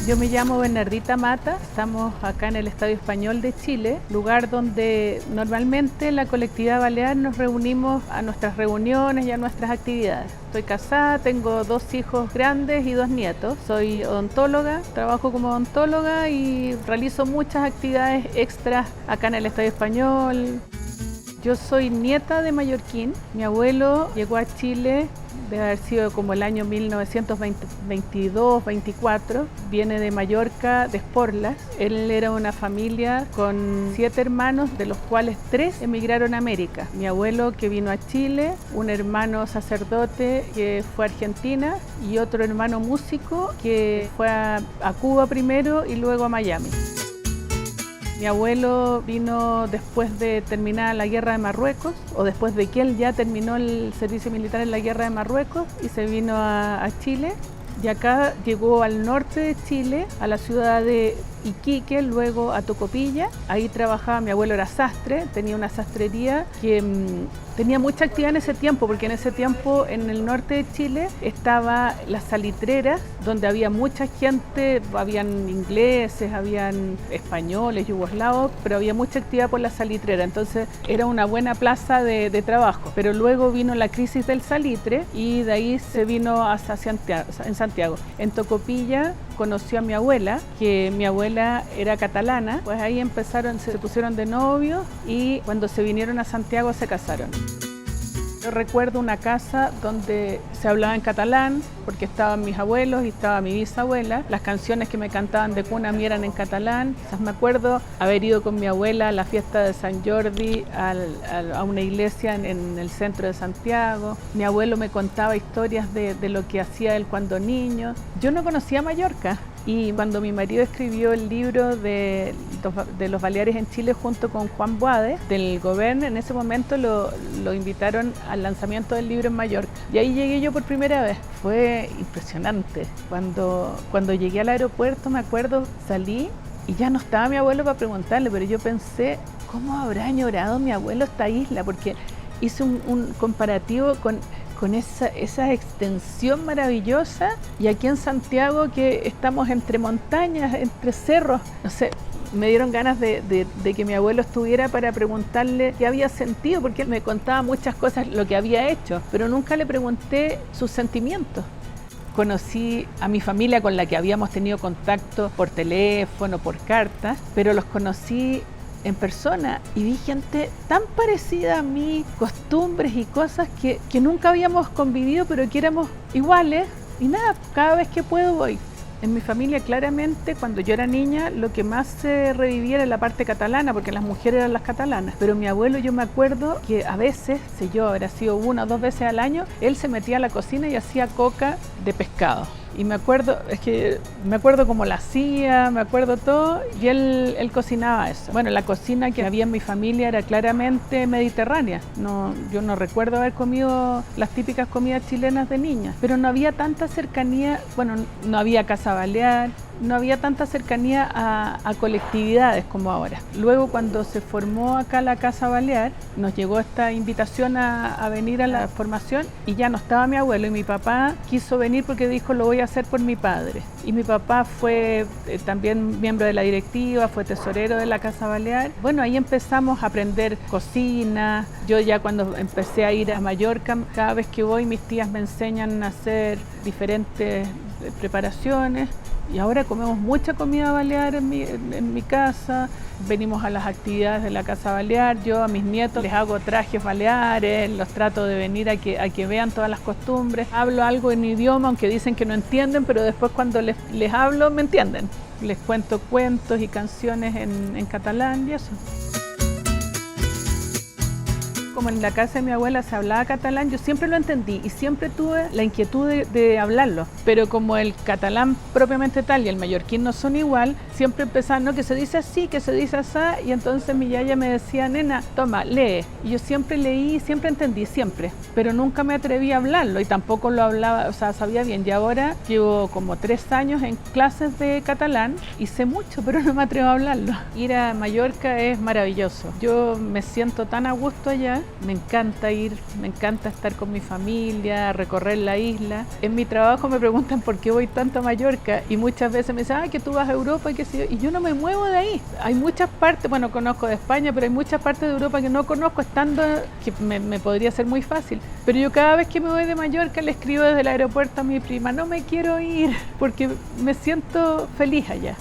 Yo me llamo Bernardita Mata, estamos acá en el Estadio Español de Chile, lugar donde normalmente la colectividad balear nos reunimos a nuestras reuniones y a nuestras actividades. Estoy casada, tengo 2 hijos grandes y 2 nietos, soy odontóloga, trabajo como odontóloga y realizo muchas actividades extras acá en el Estadio Español. Yo soy nieta de mallorquín, mi abuelo llegó a Chile, debe haber sido como el año 1922-24, viene de Mallorca, de Esporlas. Él era una familia con 7 hermanos, de los cuales 3 emigraron a América. Mi abuelo que vino a Chile, un hermano sacerdote que fue a Argentina y otro hermano músico que fue a Cuba primero y luego a Miami. Mi abuelo vino después de terminar la guerra de Marruecos, o después de que él ya terminó el servicio militar en la guerra de Marruecos y se vino a Chile. Y acá llegó al norte de Chile, a la ciudad de Iquique, luego a Tocopilla. Ahí trabajaba, mi abuelo era sastre, tenía una sastrería que tenía mucha actividad en ese tiempo, porque en ese tiempo en el norte de Chile estaba las salitreras, donde había mucha gente, habían ingleses, habían españoles, yugoslavos, pero había mucha actividad por la salitrera, entonces era una buena plaza de trabajo. Pero luego vino la crisis del salitre y de ahí se vino hasta Santiago. En Tocopilla conoció a mi abuela, que mi abuela era catalana, pues ahí se pusieron de novios y cuando se vinieron a Santiago se casaron. Yo recuerdo una casa donde se hablaba en catalán, porque estaban mis abuelos y estaba mi bisabuela. Las canciones que me cantaban de cuna a mí eran en catalán. Quizás me acuerdo haber ido con mi abuela a la fiesta de San Jordi, a una iglesia en el centro de Santiago. Mi abuelo me contaba historias de lo que hacía él cuando niño. Yo no conocía Mallorca. Y cuando mi marido escribió el libro de los Baleares en Chile junto con Juan Boade, del Gobierno, en ese momento lo invitaron al lanzamiento del libro en Mallorca. Y ahí llegué yo por primera vez. Fue impresionante. Cuando llegué al aeropuerto, me acuerdo, salí y ya no estaba mi abuelo para preguntarle, pero yo pensé, ¿cómo habrá añorado mi abuelo esta isla? Porque hice un comparativo con esa extensión maravillosa, y aquí en Santiago que estamos entre montañas, entre cerros, no sé, me dieron ganas de que mi abuelo estuviera para preguntarle qué había sentido, porque él me contaba muchas cosas, lo que había hecho, pero nunca le pregunté sus sentimientos. Conocí a mi familia con la que habíamos tenido contacto por teléfono, por cartas, pero los conocí en persona y vi gente tan parecida a mí, costumbres y cosas que nunca habíamos convivido, pero que éramos iguales. Y nada, cada vez que puedo voy. En mi familia claramente cuando yo era niña lo que más se revivía era la parte catalana, porque las mujeres eran las catalanas. Pero mi abuelo, yo me acuerdo que a veces, habrá sido 1 o 2 veces al año, él se metía a la cocina y hacía coca de pescado. Y me acuerdo cómo la hacía, me acuerdo todo, y él cocinaba eso. Bueno, la cocina que había en mi familia era claramente mediterránea. Yo no recuerdo haber comido las típicas comidas chilenas de niña, pero no había tanta cercanía, bueno, no había casa balear, no había tanta cercanía a colectividades como ahora. Luego cuando se formó acá la Casa Balear, nos llegó esta invitación a venir a la formación y ya no estaba mi abuelo, y mi papá quiso venir porque dijo lo voy a hacer por mi padre. Y mi papá fue también miembro de la directiva, fue tesorero de la Casa Balear. Bueno, ahí empezamos a aprender cocina. Yo ya cuando empecé a ir a Mallorca, cada vez que voy mis tías me enseñan a hacer diferentes preparaciones. Y ahora comemos mucha comida balear en mi casa, venimos a las actividades de la Casa Balear, yo a mis nietos les hago trajes baleares, los trato de venir a que vean todas las costumbres. Hablo algo en mi idioma, aunque dicen que no entienden, pero después cuando les hablo me entienden. Les cuento cuentos y canciones en catalán y eso. Como en la casa de mi abuela se hablaba catalán, yo siempre lo entendí y siempre tuve la inquietud de hablarlo. Pero como el catalán propiamente tal y el mallorquín no son igual, siempre empezaban, ¿no? Que se dice así, que se dice así, y entonces mi yaya me decía, nena, toma, lee. Y yo siempre leí, siempre entendí, siempre. Pero nunca me atreví a hablarlo y tampoco lo hablaba, o sea, sabía bien. Y ahora llevo como 3 años en clases de catalán y sé mucho, pero no me atrevo a hablarlo. Ir a Mallorca es maravilloso. Yo me siento tan a gusto allá. me encanta ir, me encanta estar con mi familia, recorrer la isla. En mi trabajo me preguntan por qué voy tanto a Mallorca y muchas veces me dicen, que tú vas a Europa y qué sé yo, y yo no me muevo de ahí. Hay muchas partes, bueno, conozco de España, pero hay muchas partes de Europa que no conozco, estando, que me podría ser muy fácil. Pero yo cada vez que me voy de Mallorca le escribo desde el aeropuerto a mi prima, no me quiero ir, porque me siento feliz allá.